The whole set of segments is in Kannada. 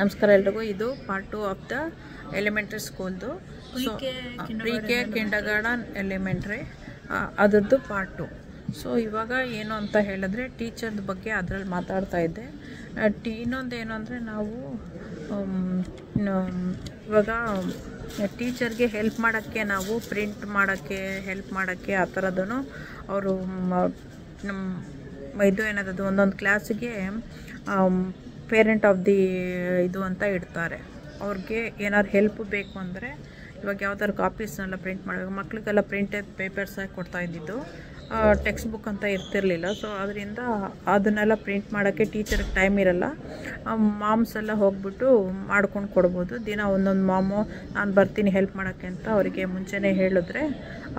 ನಮಸ್ಕಾರ ಎಲ್ರಿಗೂ. ಇದು ಪಾರ್ಟ್ 2 ಆಫ್ ದ ಎಲಿಮೆಂಟ್ರಿ ಸ್ಕೂಲ್ದು. ಪ್ರೀ-ಕೆ ಕಿಂಡರ್ಗಾರ್ಟನ್ ಎಲಿಮೆಂಟ್ರಿ ಅದರದ್ದು ಪಾರ್ಟ್ 2. ಸೊ ಇವಾಗ ಏನು ಅಂತ ಹೇಳಿದ್ರೆ ಟೀಚರ್ದ ಬಗ್ಗೆ ಅದರಲ್ಲಿ ಮಾತಾಡ್ತಾ ಇದ್ದೆ. ಇನ್ನೊಂದು ಏನು ಅಂದರೆ ನಾವು ಇವಾಗ ಟೀಚರ್ಗೆ ಹೆಲ್ಪ್ ಮಾಡೋಕ್ಕೆ, ನಾವು ಪ್ರಿಂಟ್ ಮಾಡೋಕ್ಕೆ ಹೆಲ್ಪ್ ಮಾಡೋಕ್ಕೆ ಆ ಥರದೂ ಅವರು ಇದು ಏನದು ಒಂದೊಂದು ಕ್ಲಾಸಿಗೆ ಪೇರೆಂಟ್ ಆಫ್ ದಿ ಇದು ಅಂತ ಇಡ್ತಾರೆ. ಅವ್ರಿಗೆ ಏನಾದ್ರು ಹೆಲ್ಪ್ ಬೇಕು ಅಂದರೆ ಇವಾಗ ಯಾವ್ದಾದ್ರು ಕಾಪೀಸ್ನೆಲ್ಲ ಪ್ರಿಂಟ್ ಮಾಡಬೇಕು. ಮಕ್ಳಿಗೆಲ್ಲ ಪ್ರಿಂಟೆಡ್ ಪೇಪರ್ಸಾಗಿ ಕೊಡ್ತಾ ಇದ್ದಿದ್ದು, ಟೆಕ್ಸ್ಟ್ ಬುಕ್ ಅಂತ ಇರ್ತಿರಲಿಲ್ಲ. ಸೊ ಅದರಿಂದ ಅದನ್ನೆಲ್ಲ ಪ್ರಿಂಟ್ ಮಾಡೋಕ್ಕೆ ಟೀಚರ್ಗೆ ಟೈಮ್ ಇರಲ್ಲ. ಮಾಮ್ಸ್ ಎಲ್ಲ ಹೋಗ್ಬಿಟ್ಟು ಮಾಡ್ಕೊಂಡು ಕೊಡ್ಬೋದು. ದಿನ ಒಂದೊಂದು ಮಾಮು ನಾನು ಬರ್ತೀನಿ ಹೆಲ್ಪ್ ಮಾಡೋಕ್ಕೆ ಅಂತ ಅವರಿಗೆ ಮುಂಚೆನೇ ಹೇಳಿದ್ರೆ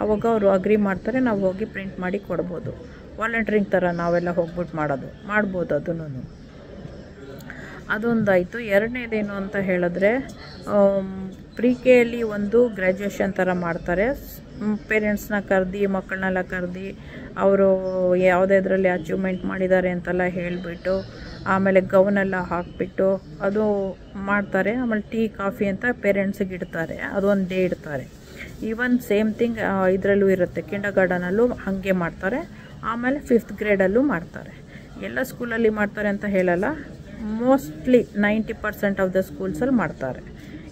ಅವಾಗ ಅವರು ಅಗ್ರಿ ಮಾಡ್ತಾರೆ. ನಾವು ಹೋಗಿ ಪ್ರಿಂಟ್ ಮಾಡಿ ಕೊಡ್ಬೋದು. ವಾಲಂಟ್ರಿಂಗ್ ಥರ ನಾವೆಲ್ಲ ಹೋಗ್ಬಿಟ್ಟು ಮಾಡ್ಬೋದು. ಅದನ್ನು ಅದೊಂದಾಯಿತು. ಎರಡನೇದೇನು ಅಂತ ಹೇಳಿದ್ರೆ ಪ್ರೀ-ಕೆಯಲ್ಲಿ ಒಂದು ಗ್ರ್ಯಾಜುಯೇಷನ್ ಥರ ಮಾಡ್ತಾರೆ. ಪೇರೆಂಟ್ಸ್ನ ಕರೆದು, ಮಕ್ಕಳನ್ನೆಲ್ಲ ಕರೆದು ಅವರು ಯಾವುದ್ರಲ್ಲಿ ಅಚೀವ್ಮೆಂಟ್ ಮಾಡಿದ್ದಾರೆ ಅಂತೆಲ್ಲ ಹೇಳಿಬಿಟ್ಟು, ಆಮೇಲೆ ಗೌನೆಲ್ಲ ಹಾಕಿಬಿಟ್ಟು ಅದು ಮಾಡ್ತಾರೆ. ಆಮೇಲೆ ಟೀ ಕಾಫಿ ಅಂತ ಪೇರೆಂಟ್ಸಿಗೆ ಇಡ್ತಾರೆ. ಅದೊಂದು ಡೇ ಇಡ್ತಾರೆ. ಈವನ್ ಸೇಮ್ ಥಿಂಗ್ ಇದರಲ್ಲೂ ಇರುತ್ತೆ. ಕಿಂಡರ್ಗಾರ್ಟನಲ್ಲೂ ಹಾಗೆ ಮಾಡ್ತಾರೆ. ಆಮೇಲೆ 5th ಗ್ರೇಡಲ್ಲೂ ಮಾಡ್ತಾರೆ. ಎಲ್ಲ ಸ್ಕೂಲಲ್ಲಿ ಮಾಡ್ತಾರೆ ಅಂತ ಹೇಳಲ್ಲ, ಮೋಸ್ಟ್ಲಿ 90% ಆಫ್ ದ ಸ್ಕೂಲ್ಸಲ್ಲಿ ಮಾಡ್ತಾರೆ.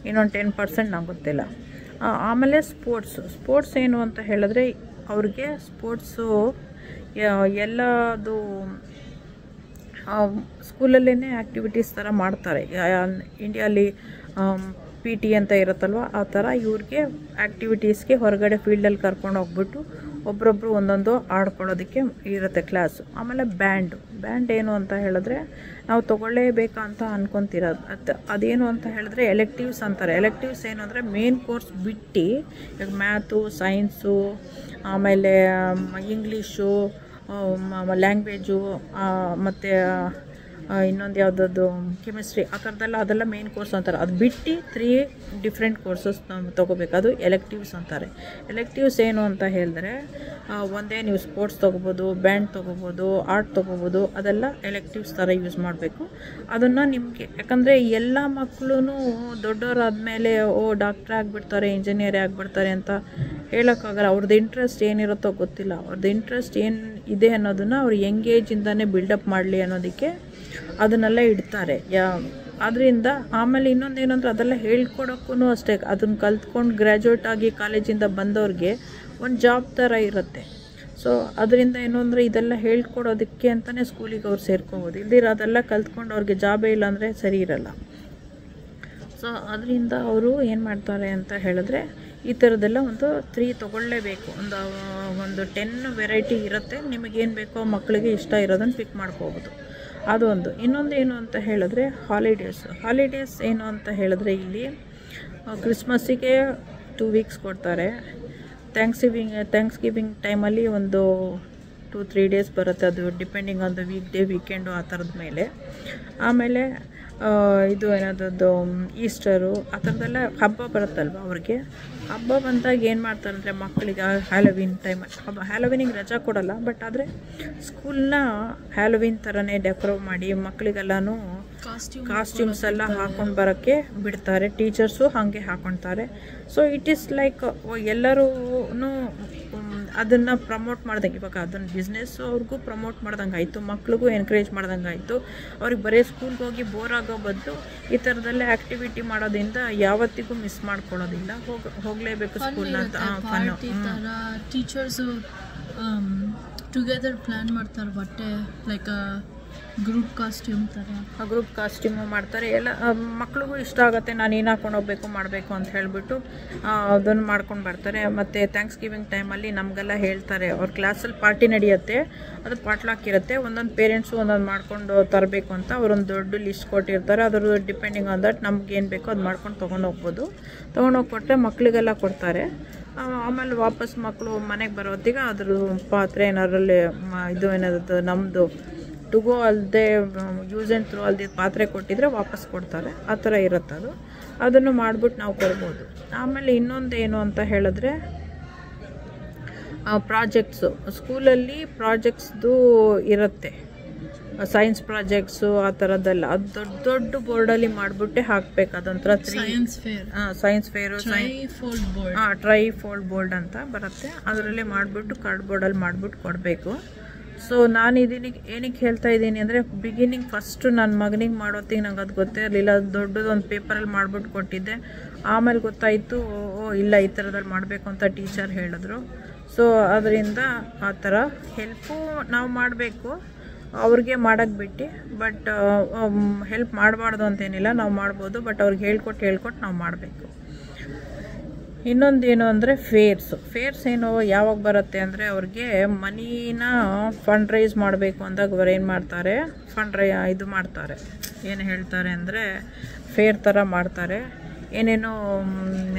ಇನ್ನೊಂದು 10% ನಂಗೆ ಗೊತ್ತಿಲ್ಲ. ಆಮೇಲೆ ಸ್ಪೋರ್ಟ್ಸ್ ಏನು ಅಂತ ಹೇಳಿದ್ರೆ ಅವ್ರಿಗೆ ಸ್ಪೋರ್ಟ್ಸು ಎಲ್ಲದು ಸ್ಕೂಲಲ್ಲೇ ಆ್ಯಕ್ಟಿವಿಟೀಸ್ ಥರ ಮಾಡ್ತಾರೆ. ಇಂಡಿಯಾಲಿ PT ಅಂತ ಇರುತ್ತಲ್ವ, ಆ ಥರ ಇವ್ರಿಗೆ ಆ್ಯಕ್ಟಿವಿಟೀಸ್ಗೆ ಹೊರಗಡೆ ಫೀಲ್ಡಲ್ಲಿ ಕರ್ಕೊಂಡು ಹೋಗ್ಬಿಟ್ಟು ಒಬ್ರೊಬ್ರು ಒಂದೊಂದು ಆಡ್ಕೊಳ್ಳೋದಕ್ಕೆ ಇರುತ್ತೆ ಕ್ಲಾಸು. ಆಮೇಲೆ ಬ್ಯಾಂಡ್ ಏನು ಅಂತ ಹೇಳಿದ್ರೆ ನಾವು ತೊಗೊಳ್ಳೇಬೇಕಾ ಅಂತ ಅನ್ಕೊತಿರೋದು. ಅದೇನು ಅಂತ ಹೇಳಿದ್ರೆ ಎಲೆಕ್ಟಿವ್ಸ್ ಅಂತಾರೆ. ಎಲೆಕ್ಟಿವ್ಸ್ ಏನು ಅಂದರೆ ಮೇನ್ ಕೋರ್ಸ್ ಬಿಟ್ಟು, ಈಗ ಮ್ಯಾಥು, ಸೈನ್ಸು, ಆಮೇಲೆ ಇಂಗ್ಲೀಷು, ಲ್ಯಾಂಗ್ವೇಜು, ಮತ್ತು ಇನ್ನೊಂದು ಯಾವುದದು ಕೆಮಿಸ್ಟ್ರಿ, ಆ ಥರದ್ದೆಲ್ಲ ಅದೆಲ್ಲ ಮೇನ್ ಕೋರ್ಸ್ ಅಂತಾರೆ. ಅದು ಬಿಟ್ಟು 3 ಡಿಫ್ರೆಂಟ್ ಕೋರ್ಸಸ್ ತೊಗೋಬೇಕು. ಅದು ಎಲೆಕ್ಟಿವ್ಸ್ ಅಂತಾರೆ. ಎಲೆಕ್ಟಿವ್ಸ್ ಏನು ಅಂತ ಹೇಳಿದ್ರೆ ಒಂದೇ ನೀವು ಸ್ಪೋರ್ಟ್ಸ್ ತೊಗೋಬೋದು, ಬ್ಯಾಂಡ್ ತೊಗೋಬೋದು, ಆರ್ಟ್ ತೊಗೋಬೋದು. ಅದೆಲ್ಲ ಎಲೆಕ್ಟಿವ್ಸ್ ಥರ ಯೂಸ್ ಮಾಡಬೇಕು. ಅದನ್ನು ನಿಮಗೆ, ಯಾಕಂದರೆ ಎಲ್ಲ ಮಕ್ಕಳು ದೊಡ್ಡವರಾದಮೇಲೆ ಡಾಕ್ಟ್ರ್ ಆಗಿಬಿಡ್ತಾರೆ, ಇಂಜಿನಿಯರ್ ಆಗಿಬಿಡ್ತಾರೆ ಅಂತ ಹೇಳೋಕ್ಕಾಗಲ್ಲ. ಅವ್ರದ್ದು ಇಂಟ್ರೆಸ್ಟ್ ಏನಿರುತ್ತೋ ಗೊತ್ತಿಲ್ಲ. ಅವ್ರದ್ದು ಇಂಟ್ರೆಸ್ಟ್ ಏನು ಇದೆ ಅನ್ನೋದನ್ನು ಅವ್ರು ಯಂಗ್ ಏಜಿಂದನೇ ಬಿಲ್ಡಪ್ ಮಾಡಲಿ ಅನ್ನೋದಕ್ಕೆ ಅದನ್ನೆಲ್ಲ ಇಡ್ತಾರೆ. ಅದರಿಂದ ಆಮೇಲೆ ಇನ್ನೊಂದೇನಂದ್ರೆ ಅದೆಲ್ಲ ಹೇಳ್ಕೊಡೋಕ್ಕೂ ಅಷ್ಟೇ. ಅದನ್ನು ಕಲ್ತ್ಕೊಂಡು ಗ್ರ್ಯಾಜುಯೇಟ್ ಆಗಿ ಕಾಲೇಜಿಂದ ಬಂದವ್ರಿಗೆ ಒಂದು ಜಾಬ್ ಥರ ಇರುತ್ತೆ. ಸೊ ಅದರಿಂದ ಏನು ಅಂದರೆ ಇದೆಲ್ಲ ಹೇಳ್ಕೊಡೋದಕ್ಕೆ ಅಂತಲೇ ಸ್ಕೂಲಿಗೆ ಅವ್ರು ಸೇರ್ಕೋಬೋದು. ಇಲ್ದಿರ ಅದೆಲ್ಲ ಕಲ್ತ್ಕೊಂಡು ಅವ್ರಿಗೆ ಜಾಬೇ ಇಲ್ಲ ಅಂದರೆ ಸರಿ ಇರಲ್ಲ. ಸೊ ಅದರಿಂದ ಅವರು ಏನು ಮಾಡ್ತಾರೆ ಅಂತ ಹೇಳಿದ್ರೆ ಈ ಥರದ್ದೆಲ್ಲ ಒಂದು 3 ತೊಗೊಳ್ಳೇಬೇಕು. ಒಂದು 10 ವೆರೈಟಿ ಇರುತ್ತೆ. ನಿಮಗೇನು ಬೇಕೋ ಮಕ್ಕಳಿಗೆ ಇಷ್ಟ ಇರೋದನ್ನು ಪಿಕ್ ಮಾಡ್ಕೋಬೋದು. ಅದೊಂದು. ಇನ್ನೊಂದು ಏನು ಅಂತ ಹೇಳಿದ್ರೆ ಹಾಲಿಡೇಸ್ ಏನು ಅಂತ ಹೇಳಿದ್ರೆ ಇಲ್ಲಿ ಕ್ರಿಸ್ಮಸ್ಸಿಗೆ 2 ವೀಕ್ಸ್ ಕೊಡ್ತಾರೆ. ಥ್ಯಾಂಕ್ಸ್ ಗಿವಿಂಗ್ ಟೈಮಲ್ಲಿ ಒಂದು 2-3 ಡೇಸ್ ಬರುತ್ತೆ. ಅದು ಡಿಪೆಂಡಿಂಗ್ ಆನ್ ದ ವೀಕೆಂಡು ಆ ಥರದ ಮೇಲೆ. ಆಮೇಲೆ ಇದು ಏನದು ಈಸ್ಟರು, ಆ ಥರದ್ದೆಲ್ಲ ಹಬ್ಬ ಬರುತ್ತಲ್ವ ಅವ್ರಿಗೆ. ಹಬ್ಬ ಬಂದಾಗ ಏನು ಮಾಡ್ತಾರೆ ಅಂದರೆ ಮಕ್ಕಳಿಗೆ ಹ್ಯಾಲೋವಿನ್ ಹ್ಯಾಲೋವಿನಿಗೆ ರಜಾ ಕೊಡಲ್ಲ, ಬಟ್ ಆದರೆ ಸ್ಕೂಲ್ನ ಹ್ಯಾಲೋವಿನ್ ಥರನೇ ಡೆಕೋರೇಟ್ ಮಾಡಿ ಮಕ್ಕಳಿಗೆಲ್ಲನೂ ಕಾಸ್ಟ್ಯೂಮ್ಸ್ ಎಲ್ಲ ಹಾಕೊಂಡು ಬರೋಕ್ಕೆ ಬಿಡ್ತಾರೆ. ಟೀಚರ್ಸು ಹಾಗೆ ಹಾಕೊಳ್ತಾರೆ. ಸೊ ಇಟ್ ಈಸ್ ಲೈಕ್ ಎಲ್ಲರೂ ಅದನ್ನು ಪ್ರಮೋಟ್ ಮಾಡ್ದಂಗೆ, ಇವಾಗ ಅದನ್ನು ಬಿಸ್ನೆಸ್ಸು ಅವ್ರಿಗೂ ಪ್ರಮೋಟ್ ಮಾಡ್ದಂಗೆ ಆಯಿತು, ಮಕ್ಳಿಗೂ ಎನ್ಕರೇಜ್ ಮಾಡ್ದಂಗೆ ಆಯಿತು. ಅವ್ರಿಗೆ ಬರೀ ಸ್ಕೂಲ್ಗೆ ಹೋಗಿ ಬೋರ್ ಆಗೋ ಬದಲು ಈ ಥರದಲ್ಲೇ ಆ್ಯಕ್ಟಿವಿಟಿ ಮಾಡೋದ್ರಿಂದ ಯಾವತ್ತಿಗೂ ಮಿಸ್ ಮಾಡ್ಕೊಳ್ಳೋದಿಲ್ಲ. ಹೋಗಲೇಬೇಕು ಸ್ಕೂಲ್ನ ಅಂತ. ಟೀಚರ್ಸು ಟುಗೆದರ್ ಪ್ಲ್ಯಾನ್ ಮಾಡ್ತಾರೆ. ಬಟ್ಟೆ ಲೈಕ್ ಗ್ರೂಪ್ ಕಾಸ್ಟ್ಯೂಮು ಮಾಡ್ತಾರೆ. ಎಲ್ಲ ಮಕ್ಳಿಗೂ ಇಷ್ಟ ಆಗುತ್ತೆ. ನಾನು ಏನು ಹಾಕೊಂಡು ಹೋಗ್ಬೇಕು ಮಾಡಬೇಕು ಅಂತ ಹೇಳಿಬಿಟ್ಟು ಅದನ್ನು ಮಾಡ್ಕೊಂಡು ಬರ್ತಾರೆ. ಮತ್ತು ಥ್ಯಾಂಕ್ಸ್ ಗಿವಿಂಗ್ ಟೈಮಲ್ಲಿ ನಮಗೆಲ್ಲ ಹೇಳ್ತಾರೆ. ಅವ್ರ ಕ್ಲಾಸಲ್ಲಿ ಪಾರ್ಟಿ ನಡೆಯುತ್ತೆ, ಅದು ಪಾಟ್ಲಾಕ್ ಇರುತ್ತೆ. ಒಂದೊಂದು ಪೇರೆಂಟ್ಸು ಒಂದೊಂದು ಮಾಡ್ಕೊಂಡು ತರಬೇಕು ಅಂತ ಅವರೊಂದು ದೊಡ್ಡ ಲಿಸ್ಟ್ ಕೊಟ್ಟಿರ್ತಾರೆ. ಅದ್ರ ಡಿಪೆಂಡಿಂಗ್ ಆನ್ ದಟ್ ನಮ್ಗೇನು ಬೇಕೋ ಅದು ಮಾಡ್ಕೊಂಡು ತೊಗೊಂಡೋಗ್ಬೋದು. ತೊಗೊಂಡೋಗಿ ಕೊಟ್ಟರೆ ಮಕ್ಕಳಿಗೆಲ್ಲ ಕೊಡ್ತಾರೆ. ಆಮೇಲೆ ವಾಪಸ್ ಮಕ್ಕಳು ಮನೆಗೆ ಬರೋತ್ತಿಗೆ ಅದ್ರ ಪಾತ್ರೆ ಏನಾದ್ರಲ್ಲಿ ಇದು ಏನದು ನಮ್ಮದು ಟು ಗೋ ಅಲ್ಲದೆ ಯೂಸ್ ಆ್ಯಂಡ್ ಥ್ರೋ ಅಲ್ಲದೆ ಪಾತ್ರೆ ಕೊಟ್ಟಿದ್ರೆ ವಾಪಸ್ ಕೊಡ್ತಾರೆ. ಆ ಥರ ಇರುತ್ತೆ. ಅದನ್ನು ಮಾಡಿಬಿಟ್ಟು ನಾವು ಕೊಡ್ಬೋದು. ಆಮೇಲೆ ಇನ್ನೊಂದು ಏನು ಅಂತ ಹೇಳಿದ್ರೆ ಪ್ರಾಜೆಕ್ಟ್ಸು ಸ್ಕೂಲಲ್ಲಿ ಪ್ರಾಜೆಕ್ಟ್ಸ್ದು ಇರುತ್ತೆ. ಸೈನ್ಸ್ ಪ್ರಾಜೆಕ್ಟ್ಸು ಆ ಥರದ್ದೆಲ್ಲ ಅದು ದೊಡ್ಡ ದೊಡ್ಡ ಬೋರ್ಡಲ್ಲಿ ಮಾಡಿಬಿಟ್ಟೆ ಹಾಕ್ಬೇಕು. ಅದೊಂಥರ ಸೈನ್ಸ್ ಫೇರು ಟ್ರೈಫೋಲ್ಡ್ ಬೋರ್ಡ್ ಅಂತ ಬರುತ್ತೆ, ಅದರಲ್ಲೇ ಮಾಡಿಬಿಟ್ಟು ಕಾರ್ಡ್ಬೋರ್ಡಲ್ಲಿ ಮಾಡಿಬಿಟ್ಟು ಕೊಡಬೇಕು. ಸೊ ನಾನು ಏನಕ್ಕೆ ಹೇಳ್ತಾ ಇದ್ದೀನಿ ಅಂದರೆ, ಬಿಗಿನಿಂಗ್ ಫಸ್ಟು ನನ್ನ ಮಗನಿಗೆ ಮಾಡೋತ್ತಿಗೆ ನಂಗೆ ಅದು ಗೊತ್ತೇ ಇರಲಿಲ್ಲ. ದೊಡ್ಡದೊಂದು ಪೇಪರಲ್ಲಿ ಮಾಡಿಬಿಟ್ಟು ಕೊಟ್ಟಿದ್ದೆ. ಆಮೇಲೆ ಗೊತ್ತಾಯಿತು, ಇಲ್ಲ ಈ ಥರದಲ್ಲಿ ಮಾಡಬೇಕು ಅಂತ ಟೀಚರ್ ಹೇಳಿದ್ರು. ಸೊ ಅದರಿಂದ ಆ ಥರ ಹೆಲ್ಪು ನಾವು ಮಾಡಬೇಕು, ಅವ್ರಿಗೆ ಮಾಡೋಕ್ಕೆ ಬಿಟ್ಟು. ಬಟ್ ಹೆಲ್ಪ್ ಮಾಡಬಾರ್ದು ಅಂತೇನಿಲ್ಲ, ನಾವು ಮಾಡ್ಬೋದು. ಬಟ್ ಅವ್ರಿಗೆ ಹೇಳ್ಕೊಟ್ಟು ನಾವು ಮಾಡಬೇಕು. ಇನ್ನೊಂದೇನು ಅಂದರೆ ಫೇರ್ಸ್ ಏನು ಯಾವಾಗ ಬರುತ್ತೆ ಅಂದರೆ, ಅವ್ರಿಗೆ ಮನಿನ ಫಂಡ್ ರೈಸ್ ಮಾಡಬೇಕು ಅಂದಾಗ ಅವ್ರು ಏನು ಮಾಡ್ತಾರೆ, ಇದು ಮಾಡ್ತಾರೆ, ಏನು ಹೇಳ್ತಾರೆ ಅಂದರೆ ಫೇರ್ ಥರ ಮಾಡ್ತಾರೆ. ಏನೇನೋ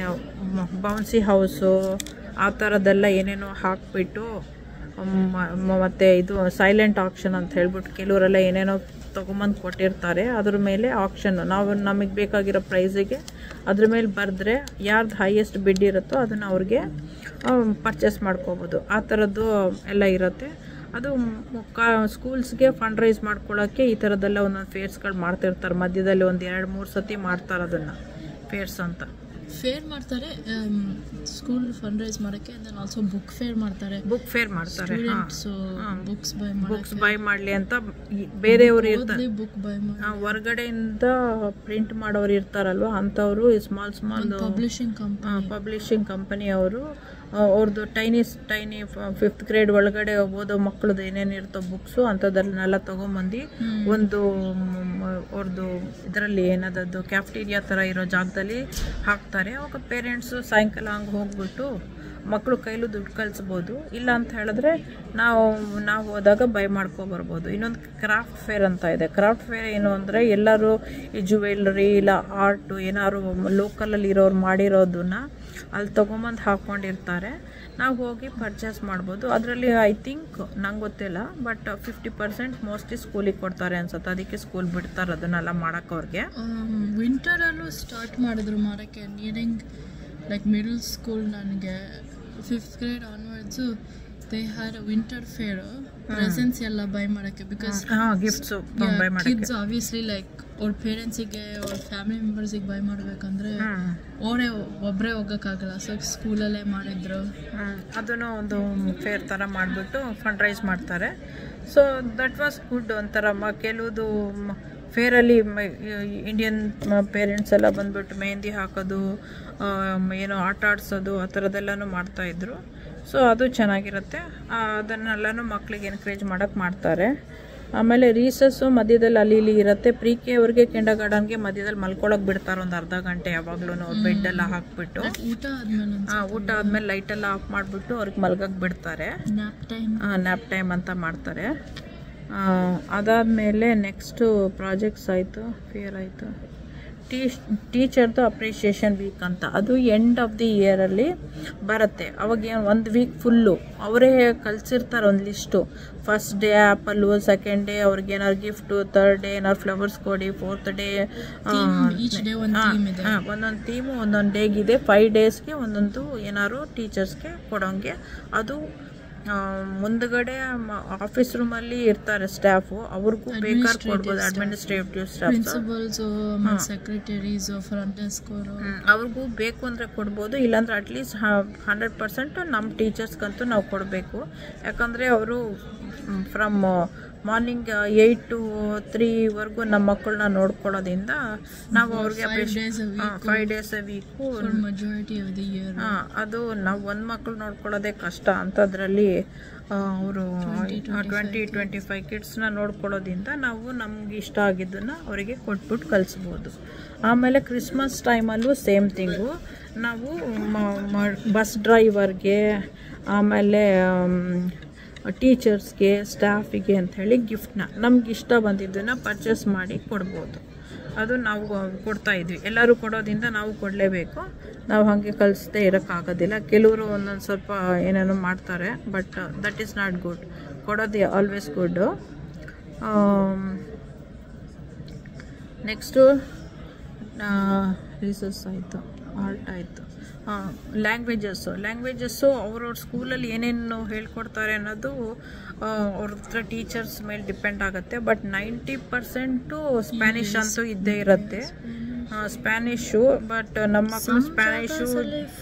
ಬೌನ್ಸಿ ಹೌಸು ಆ ಥರದ್ದೆಲ್ಲ ಏನೇನೋ ಹಾಕಿಬಿಟ್ಟು, ಮತ್ತು ಇದು ಸೈಲೆಂಟ್ ಆಕ್ಷನ್ ಅಂತ ಹೇಳ್ಬಿಟ್ಟು ಕೆಲವರೆಲ್ಲ ಏನೇನೋ ತೊಗೊಂಬಂದು ಕೊಟ್ಟಿರ್ತಾರೆ. ಅದ್ರ ಮೇಲೆ ಆಕ್ಷನ್ನು ನಾವು ನಮಗೆ ಬೇಕಾಗಿರೋ ಪ್ರೈಸಿಗೆ ಅದ್ರ ಮೇಲೆ ಬರೆದ್ರೆ ಯಾರ್ದು ಹೈಯೆಸ್ಟ್ ಬಿಡ್ ಇರುತ್ತೋ ಅದನ್ನು ಅವ್ರಿಗೆ ಪರ್ಚೇಸ್ ಮಾಡ್ಕೋಬೋದು. ಆ ಥರದ್ದು ಎಲ್ಲ ಇರುತ್ತೆ. ಅದು ಸ್ಕೂಲ್ಸ್ಗೆ ಫಂಡ್ ರೈಸ್ ಮಾಡ್ಕೊಳ್ಳೋಕ್ಕೆ ಈ ಥರದ್ದೆಲ್ಲ ಒಂದೊಂದು ಫೇರ್ಸ್ಗಳು ಮಾಡ್ತಿರ್ತಾರೆ. ಮಧ್ಯದಲ್ಲಿ ಒಂದು 2-3 ಸತಿ ಮಾಡ್ತಾರೆ ಅದನ್ನು ಫೇರ್ಸ್ ಅಂತ. ಫೇರ್ ಮಾಡ್ತಾರೆ ಸ್ಕೂಲ್ ಫಂಡ್ ರೈಸ್ ಮಾಡೋಕ್ಕೆ. ದೆನ್ ಆಲ್ಸೋ ಬುಕ್ ಫೇರ್ ಮಾಡ್ತಾರೆ. ಬುಕ್ಸ್ ಬೈ ಮಾಡಲಿ ಅಂತ ಬೇರೆಯವರು ಇರ್ತಾರೆ, ಹೊರಗಡೆಯಿಂದ ಪ್ರಿಂಟ್ ಮಾಡೋರು ಇರ್ತಾರಲ್ವ, ಅಂಥವರು ಸ್ಮಾಲ್ ಪಬ್ಲಿಷಿಂಗ್ ಕಂಪನಿ ಅವರು ಅವ್ರದ್ದು ಟೈನಿ 5th grade ಒಳಗಡೆ ಓದೋ ಮಕ್ಕಳದ್ದು ಏನೇನು ಇರ್ತೋ ಬುಕ್ಸು ಅಂಥದ್ದನ್ನೆಲ್ಲ ತೊಗೊಂಬಂದು ಒಂದು ಅವ್ರದ್ದು ಇದರಲ್ಲಿ ಏನದದ್ದು ಕ್ಯಾಫ್ಟೀರಿಯಾ ಥರ ಇರೋ ಜಾಗದಲ್ಲಿ ಹಾಕ್ತಾರೆ. ಅವಾಗ ಪೇರೆಂಟ್ಸು ಸಾಯಂಕಾಲ ಹಂಗೆ ಹೋಗ್ಬಿಟ್ಟು ಮಕ್ಕಳು ಕೈಲೂ ದುಡ್ಡು ಕಳಿಸ್ಬೋದು. ಇಲ್ಲ ಅಂತ ಹೇಳಿದ್ರೆ ನಾವು ಹೋದಾಗ ಬೈ ಮಾಡ್ಕೊಬರ್ಬೋದು. ಇನ್ನೊಂದು ಕ್ರಾಫ್ಟ್ ಫೇರ್ ಅಂತ ಇದೆ. ಕ್ರಾಫ್ಟ್ ಫೇರ್ ಏನು ಅಂದರೆ, ಎಲ್ಲರೂ ಈ ಜ್ಯುವೆಲ್ರಿ ಇಲ್ಲ ಆರ್ಟು ಏನಾದ್ರು ಲೋಕಲಲ್ಲಿ ಇರೋರು ಮಾಡಿರೋದನ್ನ ಅಲ್ಲಿ ತೊಗೊಂಬಂದು ಹಾಕ್ಕೊಂಡಿರ್ತಾರೆ. ನಾವು ಹೋಗಿ ಪರ್ಚೇಸ್ ಮಾಡ್ಬೋದು. ಅದರಲ್ಲಿ ಐ ಥಿಂಕ್ ನಂಗೆ ಗೊತ್ತಿಲ್ಲ, ಬಟ್ 50% ಮೋಸ್ಟ್ಲಿ ಸ್ಕೂಲಿಗೆ ಕೊಡ್ತಾರೆ ಅನ್ಸುತ್ತೆ. ಅದಕ್ಕೆ ಸ್ಕೂಲ್ ಬಿಡ್ತಾರೆ ಅದನ್ನೆಲ್ಲ ಮಾಡೋಕ್ಕೆ. ಅವ್ರಿಗೆ ವಿಂಟರಲ್ಲೂ ಸ್ಟಾರ್ಟ್ ಮಾಡಿದ್ರು ಮಾಡೋಕ್ಕೆ. ನೀರಿಂಗ್ ಲೈಕ್ ಮಿಡಲ್ ಸ್ಕೂಲ್ ನನಗೆ 5th grade onwards they had winter fair presents ಎಲ್ಲ ಬೈ ಮಾಡೋಕ್ಕೆ. Because gifts kids obviously like ಅವ್ರ ಪೇರೆಂಟ್ಸಿಗೆ ಅವ್ರ ಫ್ಯಾಮಿಲಿ ಮೆಂಬರ್ಸಿಗೆ ಬೈ ಮಾಡಬೇಕಂದ್ರೆ ಒಬ್ಬರೇ ಹೋಗೋಕ್ಕಾಗಲ್ಲ. ಸೊ ಸ್ಕೂಲಲ್ಲೇ ಮಾಡಿದ್ರು. ಅದನ್ನು ಒಂದು ಫೇರ್ ಥರ ಮಾಡಿಬಿಟ್ಟು ಫಂಡ್ ರೈಸ್ ಮಾಡ್ತಾರೆ. So that was good. ಒಂಥರ ಕೆಲವುದು ಫೇರಲ್ಲಿ ಇಂಡಿಯನ್ ಪೇರೆಂಟ್ಸ್ ಎಲ್ಲ ಬಂದ್ಬಿಟ್ಟು ಮೆಹಂದಿ ಹಾಕೋದು, ಏನೋ ಆಟ ಆಡಿಸೋದು ಆ ಥರದ್ದೆಲ್ಲನೂ ಮಾಡ್ತಾಯಿದ್ರು. ಸೊ ಅದು ಚೆನ್ನಾಗಿರುತ್ತೆ. ಅದನ್ನೆಲ್ಲನೂ ಮಕ್ಕಳಿಗೆ ಎನ್ಕರೇಜ್ ಮಾಡೋಕ್ಕೆ ಮಾಡ್ತಾರೆ. ಆಮೇಲೆ ರೀಸಸ್ಸು ಮಧ್ಯದಲ್ಲಿ ಅಲ್ಲಿ ಇಲ್ಲಿ ಇರುತ್ತೆ. ಪ್ರೀಕೆ ಅವ್ರಿಗೆ ಕಿಂಡರ್ಗಾರ್ಟನ್ಗೆ ಮಧ್ಯದಲ್ಲಿ ಮಲ್ಕೊಳಕ್ಕೆ ಬಿಡ್ತಾರೆ ಒಂದು ಅರ್ಧ ಗಂಟೆ. ಯಾವಾಗಲೂ ಬೆಡ್ಡೆಲ್ಲ ಹಾಕ್ಬಿಟ್ಟು ಊಟ ಆದಮೇಲೆ ಲೈಟೆಲ್ಲ ಆಫ್ ಮಾಡಿಬಿಟ್ಟು ಅವ್ರಿಗೆ ಮಲ್ಗಕ್ಕೆ ಬಿಡ್ತಾರೆ. ನ್ಯಾಪ್ ಟೈಮ್ ಅಂತ ಮಾಡ್ತಾರೆ. ಅದಾದಮೇಲೆ ನೆಕ್ಸ್ಟು ಪ್ರಾಜೆಕ್ಟ್ಸ್ ಆಯಿತು, ಫೇರ್ ಆಯಿತು. ಟೀಚರ್ದು ಅಪ್ರಿಷಿಯೇಷನ್ ವೀಕ್ ಅಂತ, ಅದು ಎಂಡ್ ಆಫ್ ದಿ ಇಯರಲ್ಲಿ ಬರುತ್ತೆ. ಅವಾಗ ಒಂದು ವೀಕ್ ಫುಲ್ಲು ಅವರೇ ಕಲಿಸಿರ್ತಾರೆ ಒಂದು list. First day apple, second day ಅವ್ರಿಗೆ ಏನಾದ್ರು ಗಿಫ್ಟು, 3rd ಡೇ ಏನಾದ್ರು ಫ್ಲವರ್ಸ್ ಕೊಡಿ, 4th ಡೇ ಒಂದೊಂದು ಥೀಮು ಒಂದೊಂದು ಡೇಗಿದೆ. 5 ಡೇಸ್ಗೆ ಒಂದೊಂದು ಏನಾದ್ರು ಟೀಚರ್ಸ್ಗೆ ಕೊಡೋಂಗೆ. ಅದು ಮುಂದ್ಗಡೆ ಆಫೀಸ್ ರೂಮಲ್ಲಿ ಇರ್ತಾರೆ ಸ್ಟಾಫು, ಅವ್ರಿಗೂ ಬೇಕಾದ್ರೆ ಕೊಡ್ಬೋದು. Administrative staff, secretaries, front desk ಅವ್ರಿಗೂ ಬೇಕು ಅಂದರೆ ಕೊಡ್ಬೋದು. ಇಲ್ಲಾಂದ್ರೆ ಅಟ್ಲೀಸ್ಟ್ 100% ನಮ್ಮ ಟೀಚರ್ಸ್ಗಂತೂ ನಾವು ಕೊಡಬೇಕು. ಯಾಕಂದರೆ ಅವರು ಫ್ರಮ್ ಮಾರ್ನಿಂಗ್ 8 to 3ವರೆಗೂ ನಮ್ಮ ಮಕ್ಕಳನ್ನ ನೋಡ್ಕೊಳ್ಳೋದ್ರಿಂದ ನಾವು ಅವ್ರಿಗೆ 5 days a week ಅದು ನಾವು ಒಂದು ಮಕ್ಕಳು ನೋಡ್ಕೊಳ್ಳೋದೇ ಕಷ್ಟ. ಅಂಥದ್ರಲ್ಲಿ ಅವರು 20-25 ಕಿಡ್ಸ್ನ ನೋಡ್ಕೊಳ್ಳೋದ್ರಿಂದ ನಾವು ನಮ್ಗೆ ಇಷ್ಟ ಆಗಿದ್ದನ್ನು ಅವರಿಗೆ ಕೊಟ್ಬಿಟ್ಟು ಕಲಿಸ್ಬೋದು. ಆಮೇಲೆ ಕ್ರಿಸ್ಮಸ್ ಟೈಮಲ್ಲೂ ಸೇಮ್ ಥಿಂಗು. ನಾವು ಬಸ್ ಡ್ರೈವರ್ಗೆ, ಆಮೇಲೆ ಟೀಚರ್ಸ್ಗೆ, ಸ್ಟಾಫಿಗೆ ಅಂಥೇಳಿ ಗಿಫ್ಟ್ನ ನಮ್ಗೆ ಇಷ್ಟ ಬಂದಿದ್ದನ್ನು ಪರ್ಚೇಸ್ ಮಾಡಿ ಕೊಡ್ಬೋದು. ಅದು ನಾವು ಕೊಡ್ತಾಯಿದ್ವಿ. ಎಲ್ಲರೂ ಕೊಡೋದ್ರಿಂದ ನಾವು ಕೊಡಲೇಬೇಕು. ನಾವು ಹಾಗೆ ಕಲಿಸ್ದೇ ಇರೋಕ್ಕಾಗೋದಿಲ್ಲ. ಕೆಲವರು ಒಂದೊಂದು ಸ್ವಲ್ಪ ಏನೇನೋ ಮಾಡ್ತಾರೆ, but that is not good. ಕೊಡೋದು ಆಲ್ವೇಸ್ ಗುಡ್ಡು. ನೆಕ್ಸ್ಟು ರೀಸಸ್ ಆಯಿತು, ಆರ್ಟ್ ಆಯಿತು. ಲ್ಯಾಂಗ್ವೇಜಸ್ಸು ಅವ್ರವ್ರ ಸ್ಕೂಲಲ್ಲಿ ಏನೇನು ಹೇಳ್ಕೊಡ್ತಾರೆ ಅನ್ನೋದು ಅವ್ರ ಹತ್ರ ಟೀಚರ್ಸ್ ಮೇಲೆ ಡಿಪೆಂಡ್ ಆಗುತ್ತೆ. ಬಟ್ 90% ಸ್ಪ್ಯಾನಿಷ್ ಅಂತೂ ಇದ್ದೇ ಇರುತ್ತೆ. ಸ್ಪ್ಯಾನಿಷು, ಬಟ್ ನಮ್ಮ ಮಕ್ಕಳು ಸ್ಪ್ಯಾನಿಷು,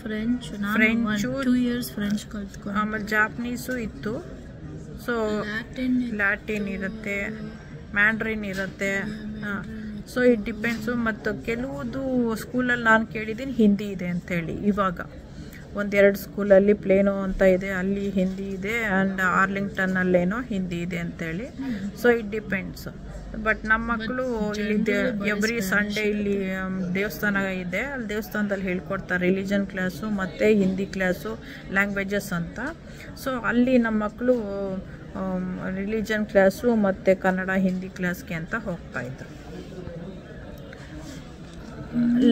ಫ್ರೆಂಚು, ಆಮೇಲೆ ಜಾಪನೀಸು ಇತ್ತು. ಸೊ ಲ್ಯಾಟಿನ್ ಇರುತ್ತೆ, ಮ್ಯಾಂಡ್ರಿನ್ ಇರುತ್ತೆ. So it depends. ಮತ್ತು ಕೆಲವುದು ಸ್ಕೂಲಲ್ಲಿ ನಾನು ಕೇಳಿದ್ದೀನಿ ಹಿಂದಿ ಇದೆ ಅಂಥೇಳಿ. ಇವಾಗ 1-2 ಸ್ಕೂಲಲ್ಲಿ ಪ್ಲೇನೋ ಅಂತ ಇದೆ, ಅಲ್ಲಿ ಹಿಂದಿ ಇದೆ. ಆ್ಯಂಡ್ ಆರ್ಲಿಂಗ್ಟನ್ನಲ್ಲೇನೋ ಹಿಂದಿ ಇದೆ ಅಂಥೇಳಿ. So it depends. ಬಟ್ ನಮ್ಮ ಮಕ್ಕಳು ಇಲ್ಲಿ ಎವ್ರಿ ಸಂಡೇ ಇಲ್ಲಿ ದೇವಸ್ಥಾನ ಇದೆ, ಅಲ್ಲಿ ದೇವಸ್ಥಾನದಲ್ಲಿ ಹೇಳ್ಕೊಡ್ತಾರೆ ರಿಲಿಜನ್ ಕ್ಲಾಸು ಮತ್ತು ಹಿಂದಿ ಕ್ಲಾಸು, ಲ್ಯಾಂಗ್ವೇಜಸ್ ಅಂತ. ಸೊ ಅಲ್ಲಿ ನಮ್ಮ ಮಕ್ಕಳು ರಿಲಿಜನ್ ಕ್ಲಾಸು ಮತ್ತು ಕನ್ನಡ ಹಿಂದಿ ಕ್ಲಾಸ್ಗೆ ಅಂತ ಹೋಗ್ತಾಯಿದ್ರು.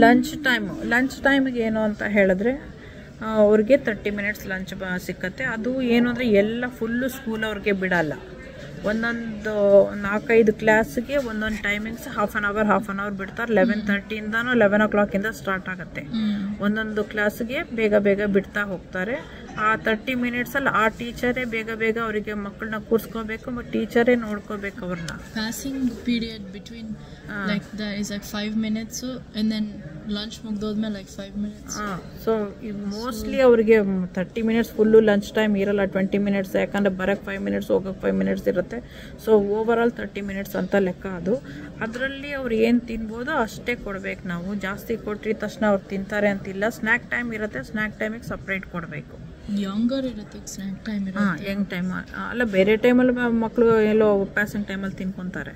ಲಂಚ್ ಟೈಮಿಗೆ ಏನು ಅಂತ ಹೇಳಿದ್ರೆ ಅವ್ರಿಗೆ 30 ಮಿನಿಟ್ಸ್ ಲಂಚ್ ಸಿಕ್ಕತ್ತೆ. ಅದು ಏನು ಅಂದರೆ ಎಲ್ಲ ಫುಲ್ಲು ಸ್ಕೂಲ್ ಅವ್ರಿಗೆ ಬಿಡಲ್ಲ. ಒಂದೊಂದು 4-5 ಕ್ಲಾಸ್ಗೆ ಒಂದೊಂದು ಟೈಮಿಂಗ್ಸ್ ಹಾಫ್ ಆನ್ ಅವರ್ ಬಿಡ್ತಾರೆ. 11:30ಇಂದನೂ 11 o'clock ಸ್ಟಾರ್ಟ್ ಆಗುತ್ತೆ. ಒಂದೊಂದು ಕ್ಲಾಸ್ಗೆ ಬೇಗ ಬಿಡ್ತಾ ಹೋಗ್ತಾರೆ. ಆ 30 ಮಿನಿಟ್ಸಲ್ಲಿ ಆ ಟೀಚರೇ ಬೇಗ ಅವರಿಗೆ ಮಕ್ಕಳನ್ನ ಕೂರಿಸ್ಕೋಬೇಕು, ಮತ್ತು ಟೀಚರೇ ನೋಡ್ಕೋಬೇಕು ಅವ್ರನ್ನ. Passing period between like the is like 5 minutes and then lunch ಮುಗ್ದೋದ್ಮೇಲೆ ಲೈಕ್ 5 minutes. ಸೊ ಮೋಸ್ಟ್ಲಿ ಅವರಿಗೆ 30 ಮಿನಿಟ್ಸ್ ಫುಲ್ಲು ಲಂಚ್ ಟೈಮ್ ಇರಲ್ಲ, 20 ಮಿನಿಟ್ಸ್. ಯಾಕಂದರೆ ಬರೋಕ್ಕೆ 5 ಮಿನಿಟ್ಸ್, ಹೋಗೋಕ್ಕೆ 5 ಮಿನಿಟ್ಸ್ ಇರುತ್ತೆ. ಸೊ ಓವರಾಲ್ 30 ಮಿನಿಟ್ಸ್ ಅಂತ ಲೆಕ್ಕ ಅದು. ಅದರಲ್ಲಿ ಅವ್ರು ಏನು ತಿನ್ಬೋದು ಅಷ್ಟೇ ಕೊಡಬೇಕು ನಾವು. ಜಾಸ್ತಿ ಕೊಟ್ಟಿದ ತಕ್ಷಣ ಅವ್ರು ತಿಂತಾರೆ ಅಂತಿಲ್ಲ. ಸ್ನ್ಯಾಕ್ ಟೈಮ್ ಇರುತ್ತೆ, ಸ್ನ್ಯಾಕ್ ಟೈಮಿಗೆ ಸಪ್ರೇಟ್ ಕೊಡಬೇಕು. ಯಂಗರ್ ಇರುತ್ತೆ ಸ್ನ್ಯಾಕ್ ಟೈಮ್ ಇರುತ್ತೆ. ಯಂಗ್ ಟೈಮ್ ಅಲ್ಲ, ಬೇರೆ ಟೈಮಲ್ಲಿ ಮಕ್ಕಳು ಎಲ್ಲೋ ಪ್ಯಾಸಿಂಗ್ ಟೈಮಲ್ಲಿ ತಿನ್ಕೊತಾರೆ.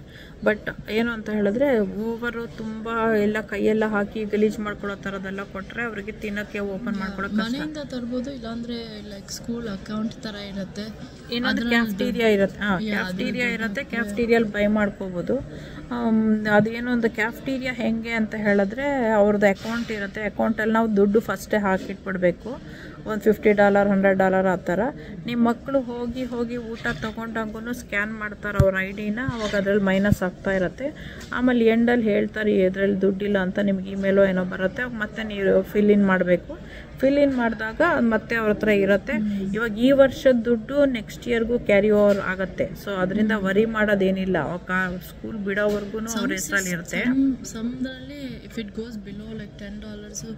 ಬಟ್ ಏನು ಅಂತ ಹೇಳಿದ್ರೆ ಓವರು ತುಂಬ ಎಲ್ಲ ಕೈಯೆಲ್ಲ ಹಾಕಿ ಗಲೀಜು ಮಾಡ್ಕೊಳ್ಳೋ ಥರದ್ದೆಲ್ಲ ಕೊಟ್ಟರೆ ಅವರಿಗೆ ತಿನ್ನೋಕ್ಕೆ ಓಪನ್ ಮಾಡ್ಕೊಳ್ಳೋಕೆ ಮನೆಯಿಂದ ತರ್ಬೋದು. ಇಲ್ಲಾಂದರೆ ಲೈಕ್ ಸ್ಕೂಲ್ ಅಕೌಂಟ್ ಥರ ಇರುತ್ತೆ, ಏನಾದರೂ ಕ್ಯಾಫ್ಟೀರಿಯಾ ಇರುತ್ತೆ. ಕ್ಯಾಫ್ಟೀರಿಯಲ್ಲಿ ಬೈ ಮಾಡ್ಕೋಬೋದು. ಅದೇನೋ ಒಂದು ಕ್ಯಾಫ್ಟೀರಿಯಾ ಹೆಂಗೆ ಅಂತ ಹೇಳಿದ್ರೆ ಅವ್ರದ್ದು ಅಕೌಂಟ್ ಇರುತ್ತೆ. ಅಕೌಂಟಲ್ಲಿ ನಾವು ದುಡ್ಡು ಫಸ್ಟೇ ಹಾಕಿಟ್ಬಿಡ್ಬೇಕು. ಒಂದು $50 $100 ಆ ಥರ. ನಿಮ್ಮ ಮಕ್ಕಳು ಹೋಗಿ ಊಟ ತೊಗೊಂಡಾಗೂ ಸ್ಕ್ಯಾನ್ ಮಾಡ್ತಾರೆ ಅವ್ರ ID-ನ. ಅವಾಗ ಅದ್ರಲ್ಲಿ ಮೈನಸ್ ಆಗ್ತಾ ಇರುತ್ತೆ. ಆಮೇಲೆ ಎಂಡಲ್ಲಿ ಹೇಳ್ತಾರೆ ಇದರಲ್ಲಿ ದುಡ್ಡಿಲ್ಲ ಅಂತ, ನಿಮ್ಗೆ ಇಮೇಲೋ ಏನೋ ಬರುತ್ತೆ. ಮತ್ತೆ ನೀವು ಫಿಲ್ ಇನ್ ಮಾಡಬೇಕು. ಫಿಲ್ ಇನ್ ಮಾಡಿದಾಗ ಮತ್ತೆ ಅವ್ರ ಹತ್ರ ಇರುತ್ತೆ. ಇವಾಗ ಈ ವರ್ಷದ ದುಡ್ಡು ನೆಕ್ಸ್ಟ್ ಇಯರ್ಗೂ ಕ್ಯಾರಿ ಓವರ್ ಆಗುತ್ತೆ. ಸೊ ಅದರಿಂದ ವರಿ ಮಾಡೋದೇನಿಲ್ಲ. ಸ್ಕೂಲ್ ಬಿಡೋವರೆಗೂ ಅವ್ರ ಹೆಸರಲ್ಲಿ ಇರುತ್ತೆ. ಸಮದಲ್ಲಿ if it goes below like $10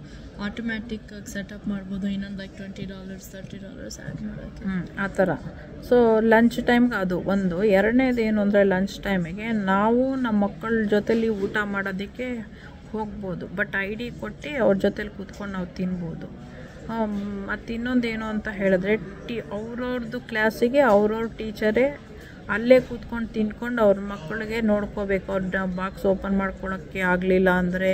automatic setup ಮಾಡ್ಬೋದು. ಇನ್ನೊಂದು ಲೈಕ್ $20 $30 ಆ್ಯಡ್ ಮಾಡೋಕ್ಕೆ ಆ ಥರ. ಸೊ ಲಂಚ್ ಟೈಮ್ಗೆ ಅದು ಒಂದು. ಎರಡನೇದು ಏನು ಅಂದರೆ ಲಂಚ್ ಟೈಮಿಗೆ ನಾವು ನಮ್ಮ ಮಕ್ಕಳ ಜೊತೆಲಿ ಊಟ ಮಾಡೋದಕ್ಕೆ ಹೋಗ್ಬೋದು. ಬಟ್ ID ಕೊಟ್ಟು ಅವ್ರ ಜೊತೆಲಿ ಕೂತ್ಕೊಂಡು ನಾವು ತಿನ್ಬೋದು. ಮತ್ತು ಇನ್ನೊಂದು ಏನು ಅಂತ ಹೇಳಿದ್ರೆ ಅವ್ರವ್ರದ್ದು ಕ್ಲಾಸಿಗೆ ಅವ್ರವ್ರ ಟೀಚರೇ ಅಲ್ಲೇ ಕೂತ್ಕೊಂಡು ತಿನ್ಕೊಂಡು ಅವ್ರ ಮಕ್ಕಳಿಗೆ ನೋಡ್ಕೋಬೇಕು. ಅವ್ರ ಬಾಕ್ಸ್ ಓಪನ್ ಮಾಡ್ಕೊಳ್ಳೋಕ್ಕೆ ಆಗಲಿಲ್ಲ ಅಂದರೆ,